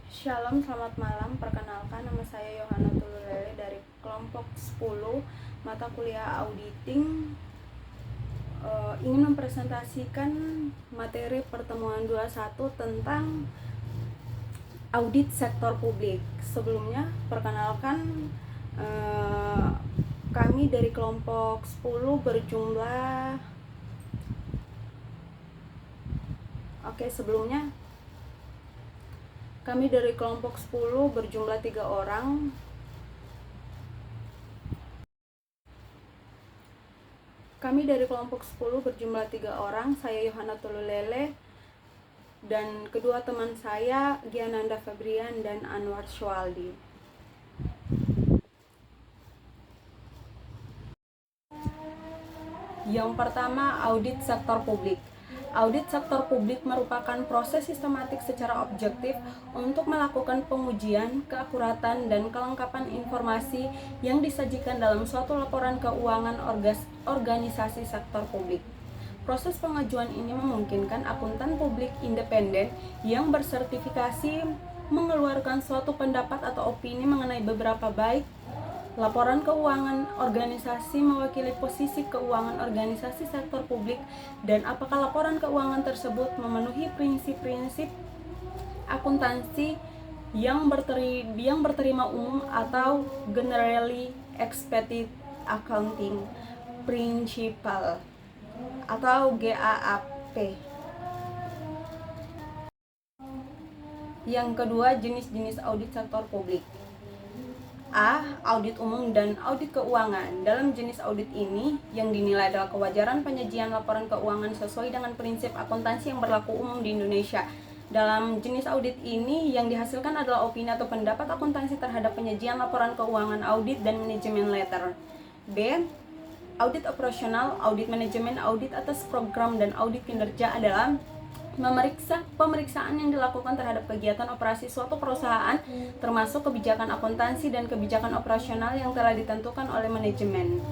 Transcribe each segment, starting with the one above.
Shalom, selamat malam. Perkenalkan, nama saya Yohana Tululele dari kelompok 10 mata kuliah auditing. Ingin mempresentasikan materi pertemuan 21 tentang audit sektor publik. Sebelumnya, perkenalkan, kami dari kelompok 10 berjumlah sebelumnya kami dari kelompok 10 berjumlah 3 orang. Kami dari kelompok 10 berjumlah 3 orang, saya Yohana Tululele, dan kedua teman saya, Giananda Febrian dan Anwar Syualdi. Yang pertama, audit sektor publik. Audit sektor publik merupakan proses sistematik secara objektif untuk melakukan pengujian, keakuratan, dan kelengkapan informasi yang disajikan dalam suatu laporan keuangan organisasi sektor publik. Proses pengajuan ini memungkinkan akuntan publik independen yang bersertifikasi mengeluarkan suatu pendapat atau opini mengenai beberapa baik laporan keuangan organisasi mewakili posisi keuangan organisasi sektor publik dan apakah laporan keuangan tersebut memenuhi prinsip-prinsip akuntansi yang berterima umum atau generally accepted accounting principle atau GAAP. Yang kedua, jenis-jenis audit sektor publik. A. Audit umum dan audit keuangan. Dalam jenis audit ini, yang dinilai adalah kewajaran penyajian laporan keuangan sesuai dengan prinsip akuntansi yang berlaku umum di Indonesia. Dalam jenis audit ini, yang dihasilkan adalah opini atau pendapat akuntansi terhadap penyajian laporan keuangan audit dan manajemen letter. B. Audit operasional, audit manajemen, audit atas program, dan audit kinerja adalah pemeriksaan yang dilakukan terhadap kegiatan operasi suatu perusahaan, termasuk kebijakan akuntansi dan kebijakan operasional yang telah ditentukan oleh manajemen.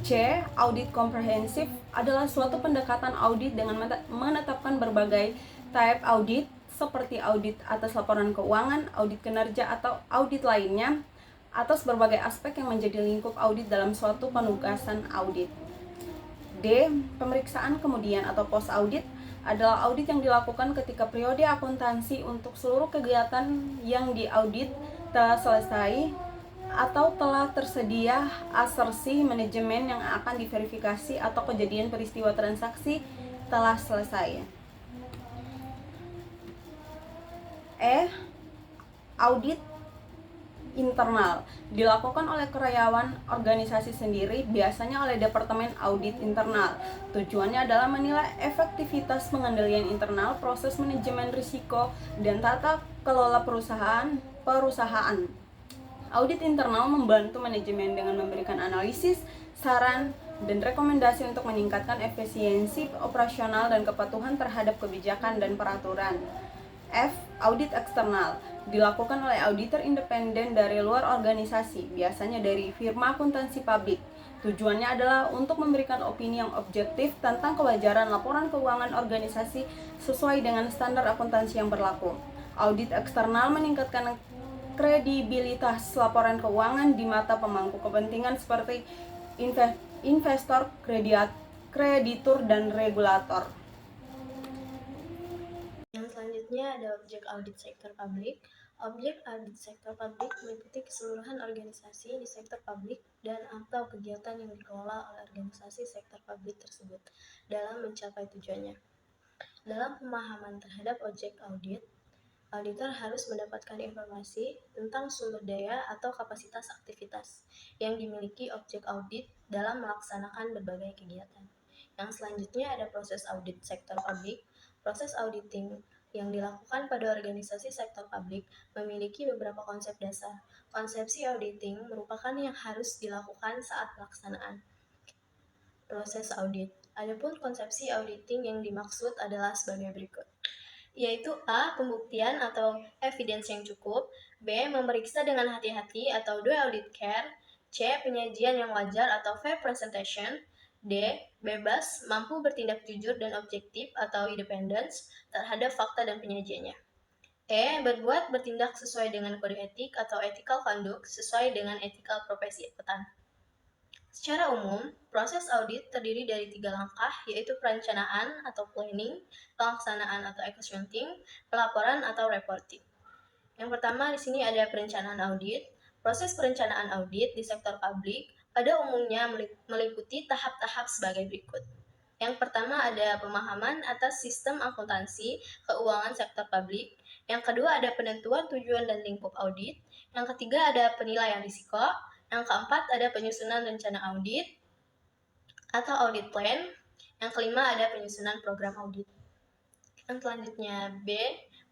C. Audit komprehensif adalah suatu pendekatan audit dengan menetapkan berbagai type audit seperti audit atas laporan keuangan, audit kinerja, atau audit lainnya atas berbagai aspek yang menjadi lingkup audit dalam suatu penugasan audit. D. Pemeriksaan kemudian atau post audit adalah audit yang dilakukan ketika periode akuntansi untuk seluruh kegiatan yang diaudit telah selesai atau telah tersedia asersi manajemen yang akan diverifikasi atau kejadian peristiwa transaksi telah selesai. E. Audit internal dilakukan oleh karyawan organisasi sendiri, biasanya oleh Departemen Audit Internal. Tujuannya adalah menilai efektivitas pengendalian internal, proses manajemen risiko, dan tata kelola perusahaan. Audit internal membantu manajemen dengan memberikan analisis, saran, dan rekomendasi untuk meningkatkan efisiensi operasional dan kepatuhan terhadap kebijakan dan peraturan. F. Audit eksternal dilakukan oleh auditor independen dari luar organisasi, biasanya dari firma akuntansi publik. Tujuannya adalah untuk memberikan opini yang objektif tentang kewajaran laporan keuangan organisasi sesuai dengan standar akuntansi yang berlaku. Audit eksternal meningkatkan kredibilitas laporan keuangan di mata pemangku kepentingan seperti investor, kreditur, dan regulator. Yang selanjutnya ada objek audit sektor publik. Objek audit sektor publik meliputi keseluruhan organisasi di sektor publik dan atau kegiatan yang dikelola oleh organisasi sektor publik tersebut dalam mencapai tujuannya. Dalam pemahaman terhadap objek audit, auditor harus mendapatkan informasi tentang sumber daya atau kapasitas aktivitas yang dimiliki objek audit dalam melaksanakan berbagai kegiatan. Yang selanjutnya ada proses audit sektor publik. Proses auditing yang dilakukan pada organisasi sektor publik memiliki beberapa konsep dasar. Konsepsi auditing merupakan yang harus dilakukan saat pelaksanaan proses audit. Adapun konsepsi auditing yang dimaksud adalah sebagai berikut, yaitu A. Pembuktian atau evidence yang cukup, B. Memeriksa dengan hati-hati atau do audit care, C. Penyajian yang wajar atau fair presentation, D. Bebas, mampu bertindak jujur dan objektif atau independence terhadap fakta dan penyajiannya. Berbuat bertindak sesuai dengan kode etik atau ethical conduct sesuai dengan ethical profesi akuntan. Secara umum, proses audit terdiri dari 3 langkah, yaitu perencanaan atau planning, pelaksanaan atau accounting, pelaporan atau reporting. Yang pertama di sini ada perencanaan audit. Proses perencanaan audit di sektor publik pada umumnya meliputi tahap-tahap sebagai berikut. Yang pertama ada pemahaman atas sistem akuntansi keuangan sektor publik. Yang kedua ada penentuan tujuan dan lingkup audit. Yang ketiga ada penilaian risiko. Yang keempat ada penyusunan rencana audit atau audit plan. Yang kelima ada penyusunan program audit. Yang selanjutnya B,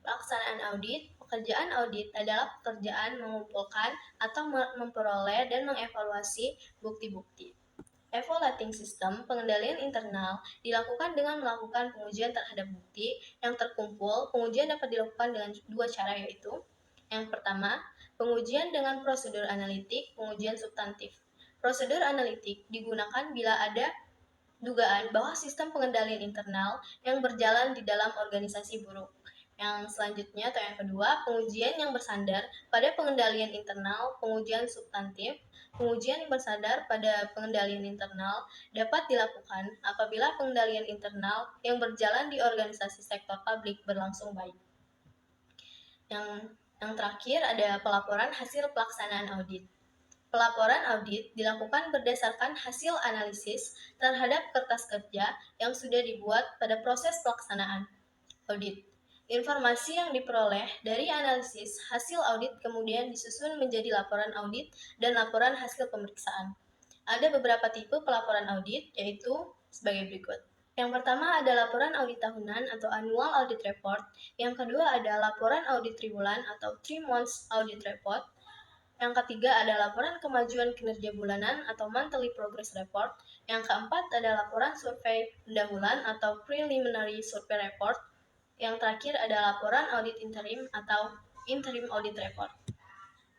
pelaksanaan audit. Pekerjaan audit adalah pekerjaan mengumpulkan atau memperoleh dan mengevaluasi bukti-bukti. Evaluating system pengendalian internal dilakukan dengan melakukan pengujian terhadap bukti yang terkumpul. Pengujian dapat dilakukan dengan 2 cara, yaitu yang pertama, pengujian dengan prosedur analitik, pengujian substantif. Prosedur analitik digunakan bila ada dugaan bahwa sistem pengendalian internal yang berjalan di dalam organisasi buruk. Yang selanjutnya atau yang kedua, pengujian yang bersandar pada pengendalian internal, pengujian substantif. Pengujian yang bersandar pada pengendalian internal dapat dilakukan apabila pengendalian internal yang berjalan di organisasi sektor publik berlangsung baik. Yang terakhir ada pelaporan hasil pelaksanaan audit. Pelaporan audit dilakukan berdasarkan hasil analisis terhadap kertas kerja yang sudah dibuat pada proses pelaksanaan audit. Informasi yang diperoleh dari analisis hasil audit kemudian disusun menjadi laporan audit dan laporan hasil pemeriksaan. Ada beberapa tipe pelaporan audit, yaitu sebagai berikut. Yang pertama ada laporan audit tahunan atau annual audit report. Yang kedua ada laporan audit triwulan atau 3 months audit report. Yang ketiga ada laporan kemajuan kinerja bulanan atau monthly progress report. Yang keempat ada laporan survei pendahuluan atau preliminary survey report. Yang terakhir ada laporan audit interim atau interim audit report.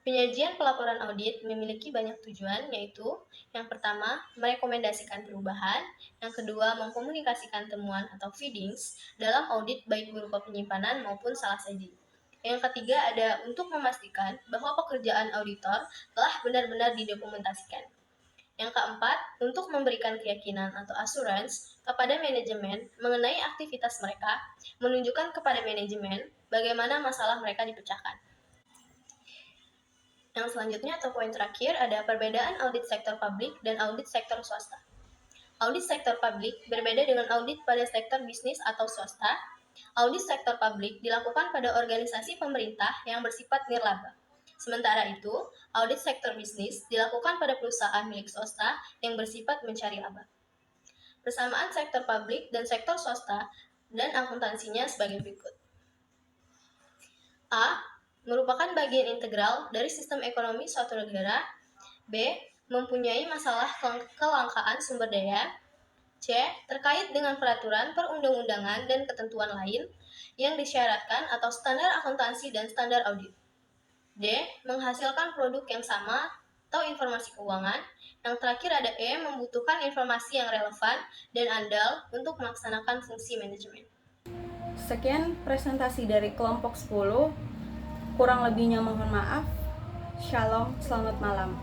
Penyajian pelaporan audit memiliki banyak tujuan, yaitu yang pertama, merekomendasikan perubahan. Yang kedua, mengkomunikasikan temuan atau findings dalam audit baik berupa penyimpanan maupun salah saji. Yang ketiga ada untuk memastikan bahwa pekerjaan auditor telah benar-benar didokumentasikan. Yang keempat, untuk memberikan keyakinan atau assurance kepada manajemen mengenai aktivitas mereka, menunjukkan kepada manajemen bagaimana masalah mereka dipecahkan. Yang selanjutnya atau poin terakhir ada perbedaan audit sektor publik dan audit sektor swasta. Audit sektor publik berbeda dengan audit pada sektor bisnis atau swasta. Audit sektor publik dilakukan pada organisasi pemerintah yang bersifat nirlaba. Sementara itu, audit sektor bisnis dilakukan pada perusahaan milik swasta yang bersifat mencari laba. Persamaan sektor publik dan sektor swasta dan akuntansinya sebagai berikut. A. Merupakan bagian integral dari sistem ekonomi suatu negara. B. Mempunyai masalah kelangkaan sumber daya. C. Terkait dengan peraturan perundang-undangan dan ketentuan lain yang disyaratkan atau standar akuntansi dan standar audit. D. Menghasilkan produk yang sama atau informasi keuangan. Yang terakhir ada E. Membutuhkan informasi yang relevan dan andal untuk melaksanakan fungsi manajemen. Sekian presentasi dari kelompok 10. Kurang lebihnya mohon maaf. Shalom, selamat malam.